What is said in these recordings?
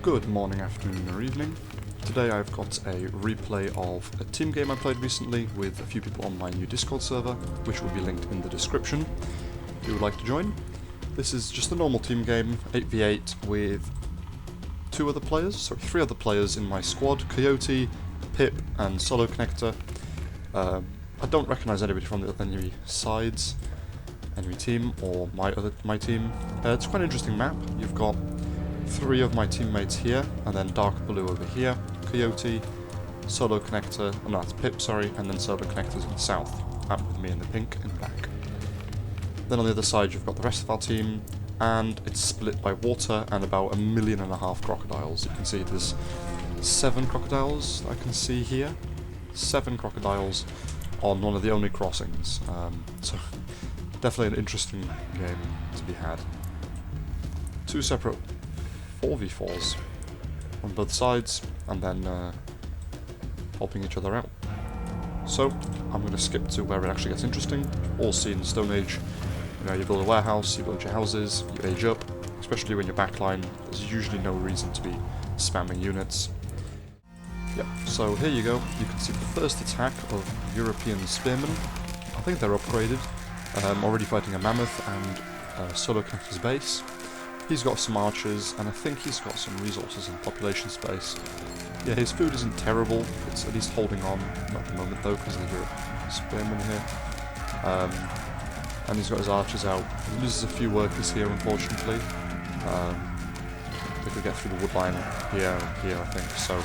Good morning, afternoon or evening. Today I've got a replay of a team game I played recently with a few people on my new Discord server, which will be linked in the description if you would like to join. This is just a normal team game, 8v8 with three other players in my squad, Coyote, Pip and Solo Connector. I don't recognise anybody from the enemy sides, enemy team, or my team. It's quite an interesting map. You've got three of my teammates here, and then Dark Blue over here, Coyote, Solo Connector, oh no, that's Pip, sorry, and then Solo Connector's in the south, and with me in the pink in the back. Then on the other side you've got the rest of our team, and it's split by water and about 1.5 million crocodiles. You can see there's 7 crocodiles I can see here. 7 crocodiles on one of the only crossings, so definitely an interesting game to be had. 2 separate 4v4s on both sides, and then helping each other out. So I'm going to skip to where it actually gets interesting. All seen Stone Age. You know, you build a warehouse, you build your houses, you age up, especially when you're backline. There's usually no reason to be spamming units. Yep, so here you go. You can see the first attack of European Spearmen. I think they're upgraded. Already fighting a Mammoth and Solo Connector's base. He's got some archers, and I think he's got some resources and population space. Yeah, his food isn't terrible. It's at least holding on. Not at the moment though, because there's a spearman here. And he's got his archers out. He loses a few workers here, unfortunately. They could get through the wood line here and here, I think. So,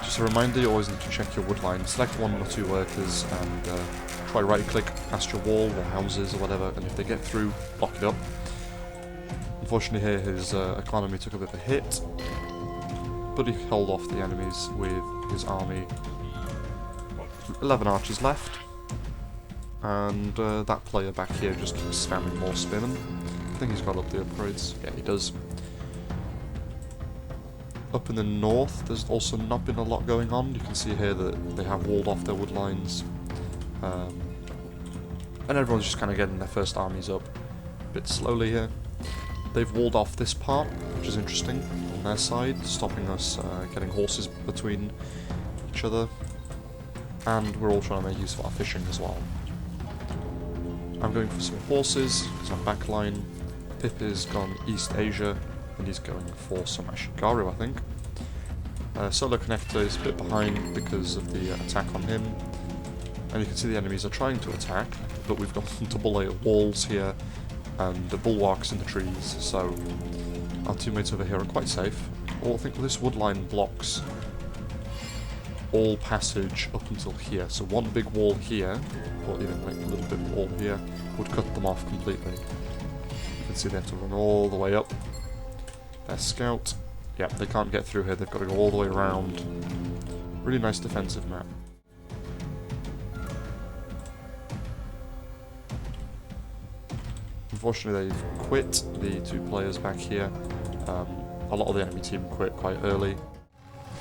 just a reminder, you always need to check your wood line. Select 1 or 2 workers and try right-click past your wall or houses or whatever, and if they get through, block it up. Unfortunately here his economy took a bit of a hit, but he held off the enemies with his army. 11 archers left, and that player back here just keeps spamming more spearmen. I think he's got up the upgrades. Yeah, he does. Up in the north there's also not been a lot going on. You can see here that they have walled off their wood lines, and everyone's just kind of getting their first armies up a bit slowly here. They've walled off this part, which is interesting, on their side, stopping us getting horses between each other, and we're all trying to make use of our fishing as well. I'm going for some horses, because I'm backline. Pip is gone East Asia, and he's going for some Ashigaru, I think. Solo Connector is a bit behind because of the attack on him, and you can see the enemies are trying to attack, but we've got double layer walls here, and the bulwarks in the trees, so our teammates over here are quite safe. I think this wood line blocks all passage up until here, so one big wall here, or even like a little bit of wall here, would cut them off completely. You can see they have to run all the way up. Their scout, yeah, they can't get through here, they've got to go all the way around. Really nice defensive map. Unfortunately they've quit, the 2 players back here. A lot of the enemy team quit quite early.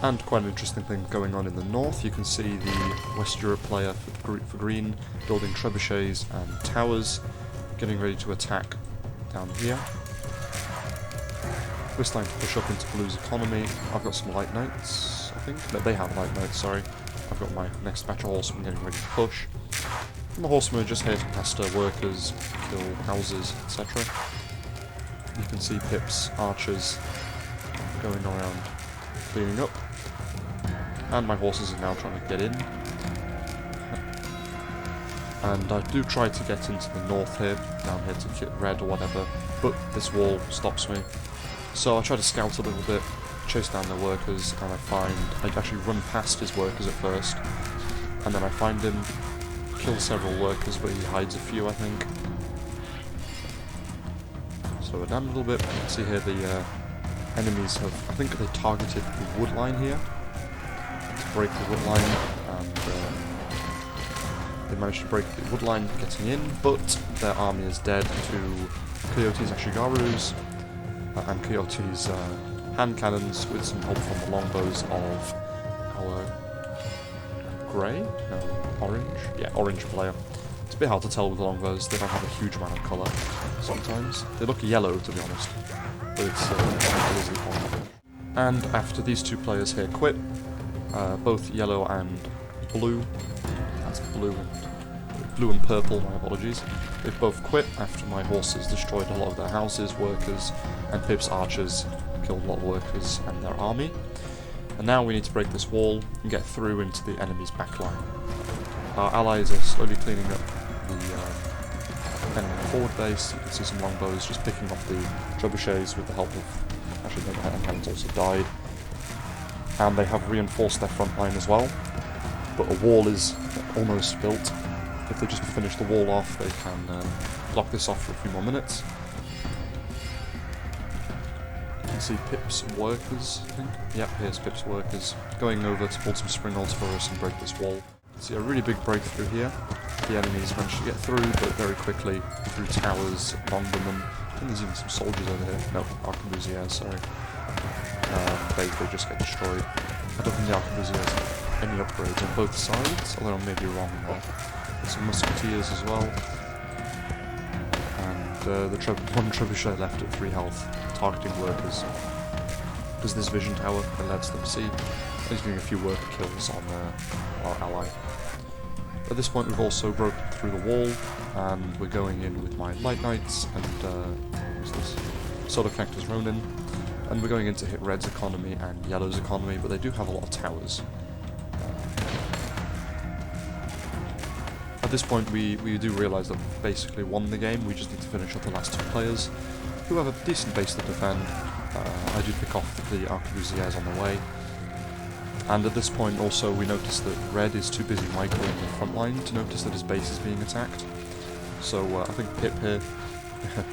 And quite an interesting thing going on in the north. You can see the West Europe player for green building trebuchets and towers, getting ready to attack down here. We're starting to push up into blue's economy. I've got some light knights, I think. No, they have light knights, sorry. I've got my next batch of horsemen getting ready to push. And the horsemen are just here to pester workers, kill houses, etc. You can see Pip's archers going around cleaning up. And my horses are now trying to get in. And I do try to get into the north here, down here to get red or whatever, but this wall stops me. So I try to scout a little bit, chase down their workers, and I actually run past his workers at first, and then I find him, kill several workers, but he hides a few, I think. So we're down a little bit. You can see here the enemies have, I think they targeted the wood line here to break the wood line, and they managed to break the wood line getting in, but their army is dead to Coyote's Ashigarus and Coyote's hand cannons, with some help from the longbows of our grey? No, orange? Yeah, orange player. It's a bit hard to tell with the longbows, they don't have a huge amount of colour sometimes. They look yellow, to be honest, but it's easily possible. And after these two players here quit, both yellow and blue, that's blue and purple, my apologies, they've both quit after my horses destroyed a lot of their houses, workers, and Pip's archers killed a lot of workers and their army. And now we need to break this wall and get through into the enemy's backline. Our allies are slowly cleaning up the enemy forward base. You can see some longbows just picking off the trebuchets with the help of... actually no, the hand cannons also died. And they have reinforced their front line as well. But a wall is almost built. If they just finish the wall off, they can block this off for a few more minutes. You can see Pip's workers, I think. Yep, here's Pip's workers going over to build some springholds for us and break this wall. See a really big breakthrough here. The enemies managed to get through, but very quickly through towers, longer them. I think there's even some soldiers over here. No, arquebusiers, sorry. They just get destroyed. I don't think the arquebusiers have any upgrades on both sides, although I may be wrong there. There's some musketeers as well. And one trebuchet left at 3 health, targeting workers. Does this vision tower that lets them see. He's doing a few worker kills on our ally. At this point we've also broken through the wall, and we're going in with my light knights and what's this? Solar connectors Ronin, and we're going in to hit red's economy and yellow's economy, but they do have a lot of towers. At this point we do realise that we've basically won the game. We just need to finish off the last 2 players, who have a decent base to defend. I do pick off the arquebusiers on the way. And at this point also we notice that red is too busy microing the front line to notice that his base is being attacked. So I think Pip here,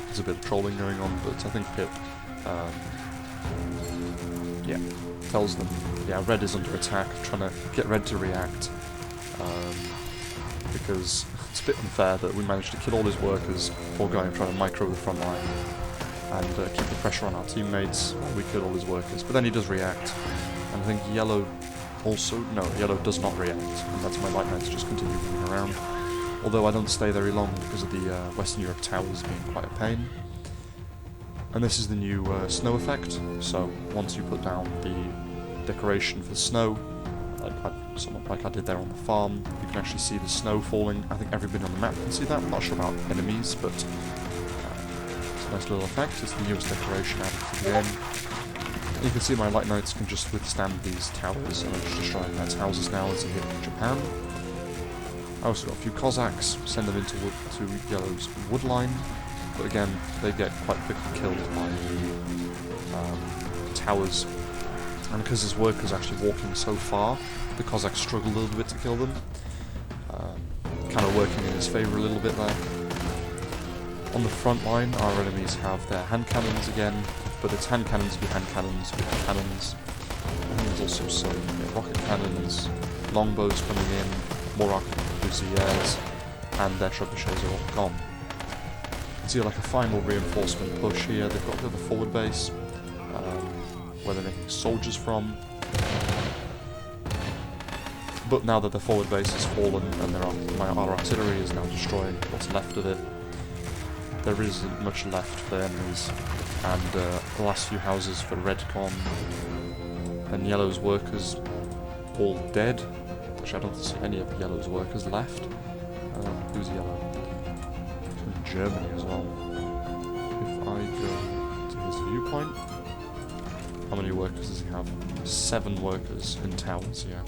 there's a bit of trolling going on, but I think Pip tells them, yeah, red is under attack, trying to get red to react, because it's a bit unfair that we managed to kill all his workers while going and trying to micro the front line and keep the pressure on our teammates while we kill all his workers. But then he does react. And I think yellow also... no, yellow does not react, and that's my light knights just continue moving around. Although I don't stay very long because of the Western Europe towers being quite a pain. And this is the new snow effect, so once you put down the decoration for the snow, like I did there on the farm, you can actually see the snow falling. I think everybody on the map can see that. I'm not sure about enemies, but it's a nice little effect. It's the newest decoration added to the game. You can see my light knights can just withstand these towers, and I'm just destroying their houses now as they hit Japan. I also got a few Cossacks, send them into yellow's wood line, but again, they get quite quickly killed by the towers. And because his workers are actually walking so far, the Cossacks struggle a little bit to kill them. Kind of working in his favour a little bit there. On the front line, our enemies have their hand cannons again, but it's hand cannons with hand cannons with cannons. And there's also some rocket cannons, longbows coming in, more arquebusiers, and their trebuchets are all gone. You can see like a final reinforcement push here. They've got a bit of a forward base, where they're making soldiers from. But now that the forward base has fallen and our artillery is now destroying what's left of it, there isn't much left for the enemies. And the last few houses for Redcon and Yellow's workers all dead. Actually, I don't see any of Yellow's workers left. Who's Yellow? From Germany as well. If I go to his viewpoint, how many workers does he have? 7 workers in towns, yeah.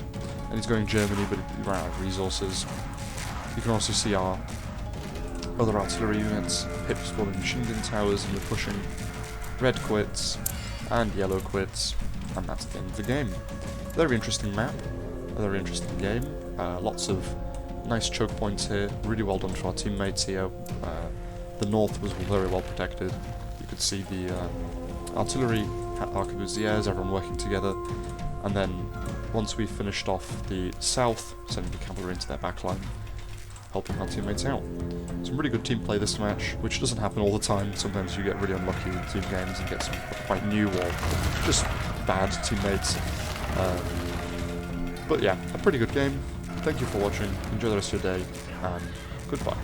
And he's going Germany, but he ran out of resources. You can also see our other artillery units. Pip's building machine gun towers, and we're pushing. Red quits, and yellow quits, and that's the end of the game. Very interesting map, a very interesting game. Lots of nice choke points here. Really well done to our teammates here. The north was very well protected. You could see the artillery, arquebusiers, everyone working together. And then once we finished off the south, sending the cavalry into their backline, helping our teammates out. Some really good team play this match, which doesn't happen all the time. Sometimes you get really unlucky with team games and get some quite new or just bad teammates. But yeah, a pretty good game. Thank you for watching, enjoy the rest of your day, and goodbye.